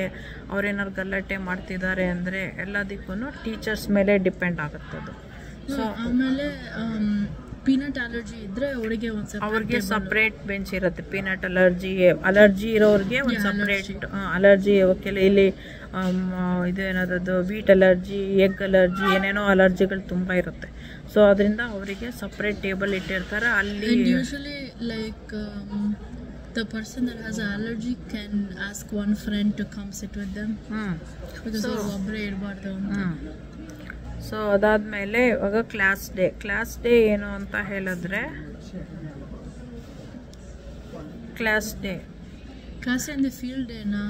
ಅವ್ರೇನಾದ್ರು ಗಲಾಟೆ ಮಾಡ್ತಿದ್ದಾರೆ ಅಂದರೆ ಎಲ್ಲದಕ್ಕೂ ಟೀಚರ್ಸ್ ಮೇಲೆ ಡಿಪೆಂಡ್ ಆಗುತ್ತದು. ಸೊ ಆಮೇಲೆ ಪೀನಟ್ ಅಲರ್ಜಿ ಇದ್ದರೆ ಅವ್ರಿಗೆ ಸಪ್ರೇಟ್ ಬೆಂಚ್ ಇರುತ್ತೆ. ಪೀನಟ್ ಅಲರ್ಜಿ ಇರೋರಿಗೆ ಒಂದು ಸಪ್ರೇಟ್ ಅಲರ್ಜಿ. ಇಲ್ಲಿ ಇದೇನಾದ್ರದ್ದು ವೀಟ್ ಅಲರ್ಜಿ, ಎಗ್ ಅಲರ್ಜಿ, ಏನೇನೋ ಅಲರ್ಜಿಗಳು ತುಂಬ ಇರುತ್ತೆ. ಸೊ ಅದರಿಂದ ಅವರಿಗೆ ಸಪ್ರೇಟ್ ಟೇಬಲ್ ಇಟ್ಟಿರ್ತಾರೆ. ಅಲ್ಲಿ usually like the person that has an allergy can ask one friend to come sit with them. Because ಒಬ್ಬರೇ ಇರಬಾರ್ದು ಅಂತ. ಸೊ ಅದಾದಮೇಲೆ ಇವಾಗ ಕ್ಲಾಸ್ ಡೇ ಏನು ಅಂತ ಹೇಳಿದ್ರೆ ಕ್ಲಾಸ್ ಅಂದರೆ ಫೀಲ್ಡ್ ಡೇನಾ?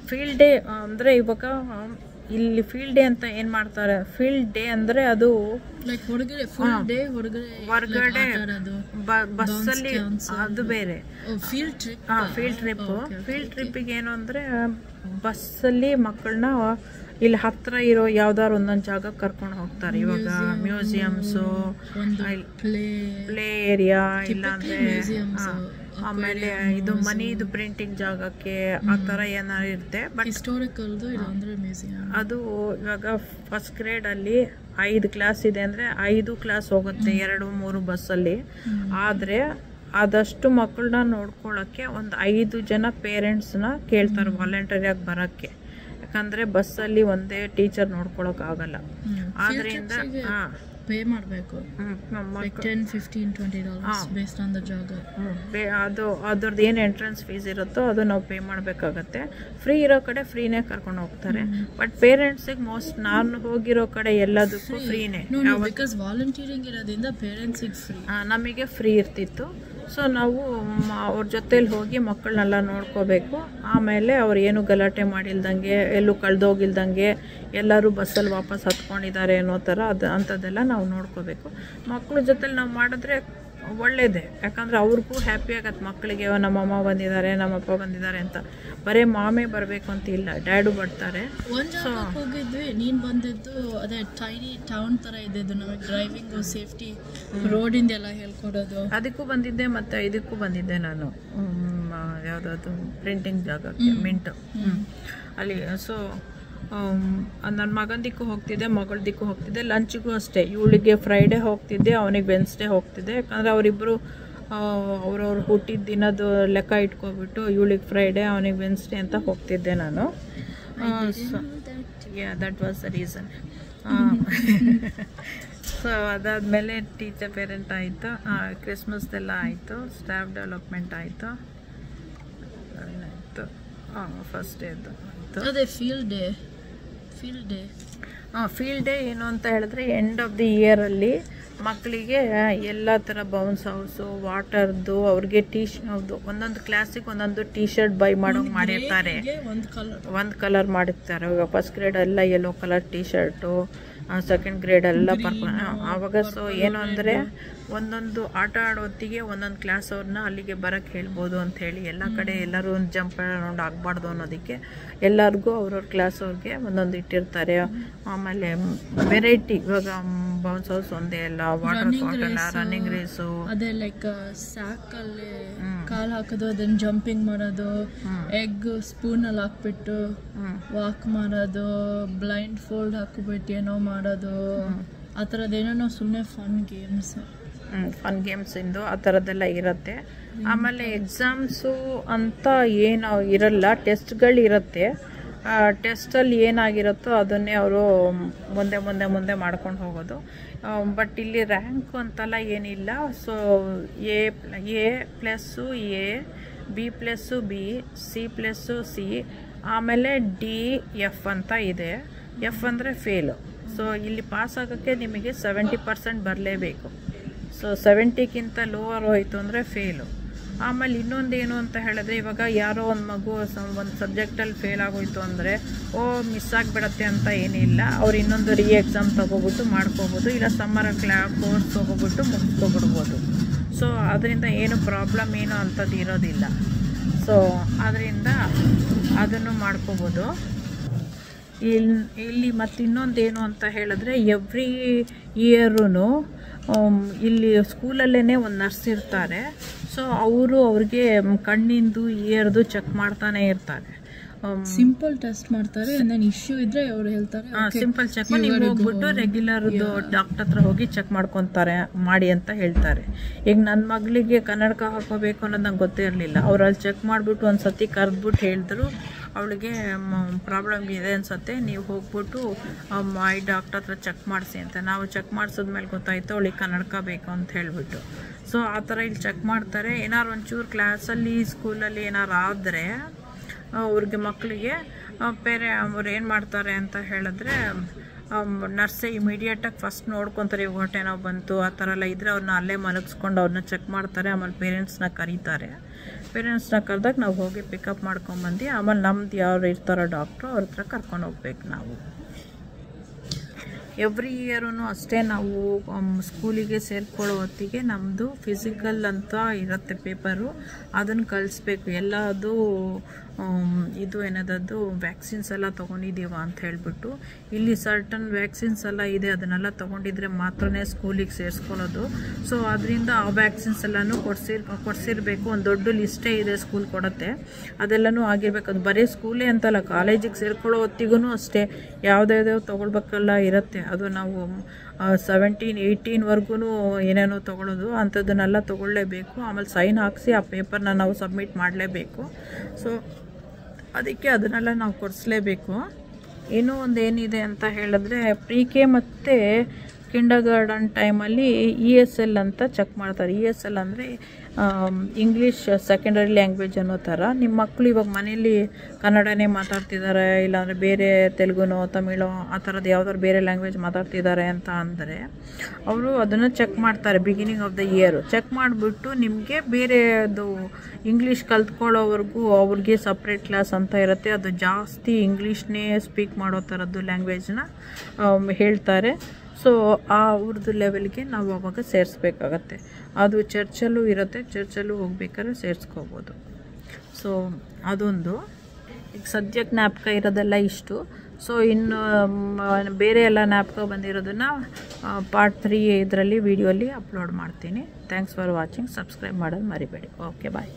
ಫೀಲ್ಡ್ ಡೇ ಅಂದರೆ ಇವಾಗ ಇಲ್ಲಿ ಫೀಲ್ಡ್ ಡೇ ಅಂತ ಏನು ಮಾಡ್ತಾರೆ. ಫೀಲ್ಡ್ ಡೇ ಅಂದರೆ ಅದು ಲೈಕ್ ಹೊರಗಡೆ ಹೊರಗಡೆ ಬಸ್ಸಲ್ಲಿ, ಅದು ಬೇರೆ. ಫೀಲ್ಡ್ ಟ್ರಿಪ್ಪಿಗೆ ಏನು ಅಂದರೆ ಬಸ್ಸಲ್ಲಿ ಮಕ್ಕಳನ್ನ ಇಲ್ಲಿ ಹತ್ರ ಇರೋ ಯಾವ್ದಾರು ಒಂದೊಂದು ಜಾಗಕ್ಕೆ ಕರ್ಕೊಂಡು ಹೋಗ್ತಾರೆ. ಇವಾಗ ಮ್ಯೂಸಿಯಮ್ಸು, ಪ್ಲೇ ಏರಿಯಾ, ಇಲ್ಲಾಂದರೆ ಆಮೇಲೆ ಇದು ಮನಿದು ಪ್ರಿಂಟಿಂಗ್ ಜಾಗಕ್ಕೆ ಆ ಥರ ಏನಾರು ಇರುತ್ತೆ. ಬಟ್ ಹಿಸ್ಟೋರಿಕಲ್ದು ಇಲ್ಲಾಂದರೆ ಮ್ಯೂಸಿಯಂ. ಅದು ಇವಾಗ ಫಸ್ಟ್ ಗ್ರೇಡಲ್ಲಿ 5 ಕ್ಲಾಸ್ ಇದೆ ಅಂದರೆ 5 ಕ್ಲಾಸ್ ಹೋಗುತ್ತೆ 2-3 ಬಸ್ಸಲ್ಲಿ. ಆದರೆ ಆದಷ್ಟು ಮಕ್ಕಳನ್ನ ನೋಡ್ಕೊಳ್ಳೋಕ್ಕೆ ಒಂದು 5 ಜನ ಪೇರೆಂಟ್ಸ್ನ ಕೇಳ್ತಾರೆ ವಾಲಂಟರಿಯಾಗಿ ಬರೋಕ್ಕೆ. ಯಾಕಂದರೆ ಬಸ್ಸಲ್ಲಿ ಒಂದೇ ಟೀಚರ್ ನೋಡ್ಕೊಳಕ್ಕಾಗಲ್ಲ. ಆದ್ದರಿಂದ ಪೇ ಮಾಡಬೇಕು. ಲೈಕ್ $10-15-20 ಬೇಸ್ಡ್ ಆನ್ ದ ಜಾಗ. ಅದು ಅದ್ರದ್ದು ಏನು ಎಂಟ್ರೆನ್ಸ್ ಫೀಸ್ ಇರುತ್ತೋ ಅದು ನಾವು ಪೇ ಮಾಡಬೇಕಾಗತ್ತೆ. ಫ್ರೀ ಇರೋ ಕಡೆ ಫ್ರೀನೇ ಕರ್ಕೊಂಡು ಹೋಗ್ತಾರೆ. ಬಟ್ ಪೇರೆಂಟ್ಸಿಗೆ ನಾನು ಹೋಗಿರೋ ಕಡೆ ಎಲ್ಲದಕ್ಕೂ ಫ್ರೀನೇ. ಬಿಕಾಸ್ ವಾಲಂಟಿಯರಿಂಗ್ ಇರೋದ್ರಿಂದ ಪೇರೆಂಟ್ಸಿಗೆ ಫ್ರೀ. ನಮಗೆ ಫ್ರೀ ಇರ್ತಿತ್ತು. ಸೊ ನಾವು ಅವ್ರ ಜೊತೇಲಿ ಹೋಗಿ ಮಕ್ಕಳನ್ನೆಲ್ಲ ನೋಡ್ಕೋಬೇಕು. ಆಮೇಲೆ ಅವ್ರು ಏನು ಗಲಾಟೆ ಮಾಡಿಲ್ದಂಗೆ, ಎಲ್ಲೂ ಕಳೆದೋಗಿಲ್ದಂಗೆ, ಎಲ್ಲರೂ ಬಸ್ಸಲ್ಲಿ ವಾಪಸ್ ಹತ್ಕೊಂಡಿದ್ದಾರೆ ಅನ್ನೋ ಥರ ಅಂಥದ್ದೆಲ್ಲ ನಾವು ನೋಡ್ಕೋಬೇಕು. ಮಕ್ಕಳ ಜೊತೆಲಿ ನಾವು ಮಾಡಿದ್ರೆ ಒಳ್ಳೇದೇ. ಯಾಕಂದರೆ ಅವ್ರಿಗೂ ಹ್ಯಾಪಿ ಆಗತ್ತೆ ಮಕ್ಕಳಿಗೆ, ನಮ್ಮಮ್ಮ ಬಂದಿದ್ದಾರೆ, ನಮ್ಮಪ್ಪ ಬಂದಿದ್ದಾರೆ ಅಂತ. ಬರೀ ಮಾಮೇ ಬರಬೇಕು ಅಂತ ಇಲ್ಲ, ಡ್ಯಾಡು ಬರ್ತಾರೆ. ಹೋಗಿದ್ವಿ, ನೀನು ಬಂದಿದ್ದು ಅದೇ ಟೈನಿ ಟೌನ್ ಥರ ಇದ್ದಿದ್ದು, ನಮಗೆ ಡ್ರೈವಿಂಗು, ಸೇಫ್ಟಿ, ರೋಡಿಂದೆಲ್ಲ ಹೇಳ್ಕೊಡೋದು. ಅದಕ್ಕೂ ಬಂದಿದ್ದೆ ಮತ್ತು ಇದಕ್ಕೂ ಬಂದಿದ್ದೆ ನಾನು, ಯಾವುದಾದ್ರು ಪ್ರಿಂಟಿಂಗ್ ಜಾಗಕ್ಕೆ, ಮಿಂಟು ಅಲ್ಲಿ. ಸೊ ನನ್ನ ಮಗಂದಿಕ್ಕೂ ಹೋಗ್ತಿದ್ದೆ, ಮಗಳದಿಕ್ಕೂ ಹೋಗ್ತಿದ್ದೆ. ಲಂಚಿಗೂ ಅಷ್ಟೇ, ಇವಳಿಗೆ ಫ್ರೈಡೇ ಹೋಗ್ತಿದ್ದೆ, ಅವನಿಗೆ ವೆನ್ಸ್ಡೇ ಹೋಗ್ತಿದ್ದೆ. ಯಾಕಂದರೆ ಅವರಿಬ್ಬರು ಅವ್ರವ್ರು ಹುಟ್ಟಿದ ದಿನದ್ದು ಲೆಕ್ಕ ಇಟ್ಕೊಬಿಟ್ಟು ಇವಳಿಗೆ ಫ್ರೈಡೇ, ಅವನಿಗೆ ವೆನ್ಸ್ಡೇ ಅಂತ ಹೋಗ್ತಿದ್ದೆ ನಾನು. So that was the reason. So ಅದಾದಮೇಲೆ ಟೀಚರ್ ಪೇರೆಂಟ್ ಆಯಿತು, ಕ್ರಿಸ್ಮಸ್ದೆಲ್ಲ ಆಯಿತು, ಸ್ಟಾಫ್ ಡೆವಲಪ್ಮೆಂಟ್ ಆಯಿತು, ಆಯಿತು. ಫಸ್ಟ್ ಡೇದು ಆಯಿತು. ಅದೇ ಫೀಲ್ಡ್ ಡೇ ಏನು ಅಂತ ಹೇಳಿದ್ರೆ, ಎಂಡ್ ಆಫ್ ದಿ ಇಯರಲ್ಲಿ ಮಕ್ಕಳಿಗೆ ಎಲ್ಲ ಥರ ಬೌನ್ಸ್ ಹೌಸು, ವಾಟರ್ದು, ಅವ್ರಿಗೆ ಒಂದೊಂದು ಕ್ಲಾಸಿಗೆ ಒಂದೊಂದು ಟೀ ಶರ್ಟ್ ಬೈ ಮಾಡೋಂಗೆ ಮಾಡಿರ್ತಾರೆ. ಒಂದು ಕಲರ್ ಮಾಡಿರ್ತಾರೆ. ಇವಾಗ ಫಸ್ಟ್ ಗ್ರೇಡ್ ಎಲ್ಲ yellow colour T shirt, second grade ಎಲ್ಲ ಆವಾಗ. ಸೊ ಏನು ಅಂದರೆ ಒಂದೊಂದು ಆಟ ಆಡೋತ್ತಿಗೆ ಒಂದೊಂದು ಕ್ಲಾಸ್ ಅವ್ರನ್ನ ಅಲ್ಲಿಗೆ ಬರೋಕ್ಕೆ ಹೇಳ್ಬೋದು ಅಂಥೇಳಿ, ಎಲ್ಲ ಕಡೆ ಎಲ್ಲರೂ ಒಂದು ಜಂಪ್ ರೌಂಡ್ ಆಗಬಾರ್ದು ಅನ್ನೋದಕ್ಕೆ ಎಲ್ಲರಿಗೂ ಅವ್ರವ್ರ ಕ್ಲಾಸ್ ಅವ್ರಿಗೆ ಒಂದೊಂದು ಇಟ್ಟಿರ್ತಾರೆ. ಆಮೇಲೆ ವೆರೈಟಿ, ಇವಾಗ ಬೌನ್ಸ್ ಹೌಸ್ ಒಂದೇ ಅಲ್ಲ, ವಾಟರ್ ಬಾಟಲ್, ರನ್ನಿಂಗ್ ರೇಸು, ಅದೇ ಲೈಕ್ ಸ್ಯಾಕಲ್ಲಿ ಕಾಲು ಹಾಕೋದು, ಅದನ್ನು ಜಂಪಿಂಗ್ ಮಾಡೋದು, ಎಗ್ ಸ್ಪೂನಲ್ಲಿ ಹಾಕ್ಬಿಟ್ಟು ವಾಕ್ ಮಾಡೋದು, ಬ್ಲೈಂಡ್ ಫೋಲ್ಡ್ ಹಾಕ್ಬಿಟ್ಟು ಏನೋ ಮಾಡೋದು, ಆ ಥರದ್ದೇನೋ ಸುಮ್ಮನೆ ಫನ್ ಗೇಮ್ಸಿಂದು ಆ ಥರದ್ದೆಲ್ಲ ಇರುತ್ತೆ. ಆಮೇಲೆ ಎಕ್ಸಾಮ್ಸು ಅಂತ ಏನು ಇರಲ್ಲ, ಟೆಸ್ಟ್ಗಳಿರುತ್ತೆ. ಟೆಸ್ಟಲ್ಲಿ ಏನಾಗಿರುತ್ತೋ ಅದನ್ನೇ ಅವರು ಮುಂದೆ ಮಾಡ್ಕೊಂಡು ಹೋಗೋದು. ಬಟ್ ಇಲ್ಲಿ ರ್ಯಾಂಕು ಅಂತೆಲ್ಲ ಏನಿಲ್ಲ. So A plus A, B plus B, C plus C, ಆಮೇಲೆ ಡಿ, ಎಫ್ ಅಂತ ಇದೆ. ಎಫ್ ಅಂದರೆ ಫೇಲು. ಸೊ ಇಲ್ಲಿ ಪಾಸ್ ಆಗೋಕ್ಕೆ ನಿಮಗೆ 70% ಬರಲೇಬೇಕು. ಸೊ 70ಕ್ಕಿಂತ ಲೋವರ್ ಹೋಯಿತು ಅಂದರೆ ಫೇಲು. ಆಮೇಲೆ ಇನ್ನೊಂದೇನು ಅಂತ ಹೇಳಿದ್ರೆ, ಇವಾಗ ಯಾರೋ ಒಂದು ಮಗು ಒಂದು ಸಬ್ಜೆಕ್ಟಲ್ಲಿ ಫೇಲ್ ಆಗೋಯ್ತು ಅಂದರೆ ಮಿಸ್ ಆಗಿಬಿಡತ್ತೆ ಅಂತ ಏನಿಲ್ಲ. ಅವ್ರು ಇನ್ನೊಂದು ಎಕ್ಸಾಮ್ ತೊಗೊಬಿಟ್ಟು ಮಾಡ್ಕೋಬೋದು, ಇಲ್ಲ ಸಮ್ಮರ್ ಕೋರ್ಸ್ ತೊಗೊಬಿಟ್ಟು ಮುಗಿಸ್ಕೊಬಿಡ್ಬೋದು. ಸೊ ಅದರಿಂದ ಏನು ಪ್ರಾಬ್ಲಮ್ ಏನು ಅಂಥದ್ದು ಇರೋದಿಲ್ಲ. ಸೊ ಅದರಿಂದ ಅದನ್ನು ಮಾಡ್ಕೋಬೋದು. ಇಲ್ಲಿ ಮತ್ತು ಇನ್ನೊಂದೇನು ಅಂತ ಹೇಳಿದ್ರೆ, ಎವ್ರಿ ಇಯರೂ ಇಲ್ಲಿ ಸ್ಕೂಲಲ್ಲೇ ಒಂದು ನರ್ಸ್ ಇರ್ತಾರೆ. ಸೊ ಅವ್ರಿಗೆ ಕಣ್ಣಿಂದು, ಇಯರ್ದು ಚೆಕ್ ಮಾಡ್ತಾನೆ ಇರ್ತಾರೆ. ಸಿಂಪಲ್ ಟೆಸ್ಟ್ ಮಾಡ್ತಾರೆ. ಇಶ್ಯೂ ಇದ್ರೆ ಅವ್ರು ಹೇಳ್ತಾರೆ ಸಿಂಪಲ್ ಚೆಕ್ ನೀವು ಹೋಗ್ಬಿಟ್ಟು ರೆಗ್ಯುಲರ್ದು ಡಾಕ್ಟರ್ ಹತ್ರ ಹೋಗಿ ಚೆಕ್ ಮಾಡ್ಕೊತಾರೆ ಮಾಡಿ ಅಂತ ಹೇಳ್ತಾರೆ. ಈಗ ನನ್ನ ಮಗಳಿಗೆ ಕನ್ನಡಕ ಹಾಕೋಬೇಕು ಅನ್ನೋದು ನಂಗೆ ಗೊತ್ತೇ ಇರಲಿಲ್ಲ. ಅವ್ರು ಅಲ್ಲಿ ಚೆಕ್ ಮಾಡಿಬಿಟ್ಟು ಒಂದು ಸತಿ ಕರೆದ್ಬಿಟ್ಟು ಹೇಳಿದ್ರು, ಅವಳಿಗೆ ಪ್ರಾಬ್ಲಮ್ ಇದೆ ಅನ್ಸುತ್ತೆ, ನೀವು ಹೋಗ್ಬಿಟ್ಟು ಐ ಡಾಕ್ಟರ್ ಹತ್ರ ಚೆಕ್ ಮಾಡಿಸಿ ಅಂತ. ನಾವು ಚೆಕ್ ಮಾಡಿಸಿದ್ಮೇಲೆ ಗೊತ್ತಾಯಿತು ಅವಳಿಗೆ ಕನ್ನಡಕ ಬೇಕು ಅಂತ ಹೇಳಿಬಿಟ್ಟು. ಸೊ ಆ ಥರ ಇಲ್ಲಿ ಚೆಕ್ ಮಾಡ್ತಾರೆ. ಏನಾರು ಒಂಚೂರು ಕ್ಲಾಸಲ್ಲಿ, ಸ್ಕೂಲಲ್ಲಿ ಏನಾರು ಆದರೆ ಅವ್ರಿಗೆ ಮಕ್ಕಳಿಗೆ ಅವ್ರು ಏನು ಮಾಡ್ತಾರೆ ಅಂತ ಹೇಳಿದ್ರೆ, ನರ್ಸೇ ಇಮಿಡಿಯೇಟಾಗಿ ಫಸ್ಟ್ ನೋಡ್ಕೊತಾರೆ. ಇವಾಗ ಹೊಟ್ಟೆ ನೋವು ಬಂತು ಆ ಥರ ಎಲ್ಲ ಇದ್ದರೆ ಅವ್ರನ್ನ ಅಲ್ಲೇ ಮಲಗಿಸ್ಕೊಂಡು ಅವ್ರನ್ನ ಚೆಕ್ ಮಾಡ್ತಾರೆ. ಆಮೇಲೆ ಪೇರೆಂಟ್ಸ್ನ ಕರೀತಾರೆ. ಪೇರೆಂಟ್ಸ್ನ ಕರೆದಾಗ ನಾವು ಹೋಗಿ ಪಿಕಪ್ ಮಾಡ್ಕೊಂಬಂದು ಆಮೇಲೆ ನಮ್ದು ಯಾರು ಇರ್ತಾರೋ ಡಾಕ್ಟ್ರು ಅವ್ರ ಹತ್ರ ಕರ್ಕೊಂಡು ಹೋಗ್ಬೇಕು ನಾವು. ಎವ್ರಿ ಇಯರೂ ಅಷ್ಟೇ ನಾವು ಸ್ಕೂಲಿಗೆ ಸೇರ್ಕೊಳ್ಳೋ ಹೊತ್ತಿಗೆ ನಮ್ಮದು ಫಿಸಿಕಲ್ ಅಂತ ಇರುತ್ತೆ ಪೇಪರು, ಅದನ್ನು ಕಳಿಸ್ಬೇಕು. ಎಲ್ಲದು ಇದು ಏನದದ್ದು ವ್ಯಾಕ್ಸಿನ್ಸ್ ಎಲ್ಲ ತೊಗೊಂಡಿದ್ದೀವ ಅಂತ ಹೇಳಿಬಿಟ್ಟು, ಇಲ್ಲಿ ಸರ್ಟನ್ ವ್ಯಾಕ್ಸಿನ್ಸ್ ಎಲ್ಲ ಇದೆ, ಅದನ್ನೆಲ್ಲ ತೊಗೊಂಡಿದ್ರೆ ಮಾತ್ರನೇ ಸ್ಕೂಲಿಗೆ ಸೇರಿಸ್ಕೊಳ್ಳೋದು. ಸೊ ಅದರಿಂದ ಆ ವ್ಯಾಕ್ಸಿನ್ಸ್ ಎಲ್ಲನೂ ಕೊಡಿಸಿರ್ಬೇಕು. ಒಂದು ದೊಡ್ಡ ಲಿಸ್ಟೇ ಇದೆ ಸ್ಕೂಲ್ ಕೊಡುತ್ತೆ, ಅದೆಲ್ಲನೂ ಆಗಿರ್ಬೇಕು. ಅದು ಬರೀ ಸ್ಕೂಲೇ ಅಂತಲ್ಲ, ಕಾಲೇಜಿಗೆ ಸೇರ್ಕೊಳ್ಳೋ ಹೊತ್ತಿಗೂ ಅಷ್ಟೇ ಯಾವುದ್ಯಾವ್ದು ತೊಗೊಳ್ಬೇಕಲ್ಲ ಇರುತ್ತೆ. ಅದು ನಾವು 17-18ವರೆಗೂ ಏನೇನೋ ತೊಗೊಳ್ಳೋದು ಅಂಥದ್ದನ್ನೆಲ್ಲ ತೊಗೊಳ್ಳೇಬೇಕು. ಆಮೇಲೆ ಸೈನ್ ಹಾಕಿಸಿ ಆ ಪೇಪರ್ನ ನಾವು ಸಬ್ಮಿಟ್ ಮಾಡಲೇಬೇಕು. ಸೊ ಅದಕ್ಕೆ ಅದನ್ನೆಲ್ಲ ನಾವು ಕೊಡಿಸ್ಲೇಬೇಕು. ಇನ್ನೂ ಒಂದು ಏನಿದೆ ಅಂತ ಹೇಳಿದ್ರೆ, ಪ್ರಿ ಕೆ ಮತ್ತು ಕಿಂಡರ್ಗಾರ್ಡನ್ ಟೈಮಲ್ಲಿ ESL ಅಂತ ಚೆಕ್ ಮಾಡ್ತಾರೆ. ESL ಅಂದರೆ ಇಂಗ್ಲೀಷ್ ಸೆಕೆಂಡರಿ ಲ್ಯಾಂಗ್ವೇಜ್ ಅನ್ನೋ ಥರ. ನಿಮ್ಮ ಮಕ್ಕಳು ಇವಾಗ ಮನೇಲಿ ಕನ್ನಡನೇ ಮಾತಾಡ್ತಿದ್ದಾರೆ, ಇಲ್ಲಾಂದರೆ ಬೇರೆ ತೆಲುಗುನೋ ತಮಿಳೋ ಆ ಥರದ್ದು ಯಾವುದಾದ್ರು ಬೇರೆ ಲ್ಯಾಂಗ್ವೇಜ್ ಮಾತಾಡ್ತಿದ್ದಾರೆ ಅಂತ ಅಂದರೆ ಅವರು ಅದನ್ನು ಚೆಕ್ ಮಾಡ್ತಾರೆ beginning of the year. Check ಮಾಡಿಬಿಟ್ಟು ನಿಮಗೆ ಬೇರೆದು ಇಂಗ್ಲೀಷ್ ಕಲ್ತ್ಕೊಳ್ಳೋವರೆಗೂ ಅವ್ರಿಗೆ ಸಪ್ರೇಟ್ ಕ್ಲಾಸ್ ಅಂತ ಇರುತ್ತೆ. ಅದು ಜಾಸ್ತಿ ಇಂಗ್ಲೀಷ್ನೇ ಸ್ಪೀಕ್ ಮಾಡೋ ಥರದ್ದು ಲ್ಯಾಂಗ್ವೇಜ್ನ ಹೇಳ್ತಾರೆ. ಸೊ ಅವ್ರದ್ದು ಲೆವೆಲ್ಗೆ ನಾವು ಅವಾಗ ಸೇರಿಸ್ಬೇಕಾಗತ್ತೆ. ಅದು ಚರ್ಚಲ್ಲೂ ಇರುತ್ತೆ, ಚರ್ಚಲ್ಲೂ ಹೋಗ್ಬೇಕಾದ್ರೆ ಸೇರಿಸ್ಕೋಬೋದು. ಸೊ ಅದೊಂದು. ಈಗ ಸದ್ಯಕ್ಕೆ ಜ್ಞಾಪಕ ಇರೋದೆಲ್ಲ ಇಷ್ಟು. ಸೊ ಇನ್ನು ಬೇರೆ ಎಲ್ಲ ಜ್ಞಾಪಕ ಬಂದಿರೋದನ್ನು ಪಾರ್ಟ್ 3 ಇದರಲ್ಲಿ ವಿಡಿಯೋಲಿ ಅಪ್ಲೋಡ್ ಮಾಡ್ತೀನಿ. Thanks for watching. ಸಬ್ಸ್ಕ್ರೈಬ್ ಮಾಡೋದು ಮರಿಬೇಡಿ. ಓಕೆ, ಬಾಯ್.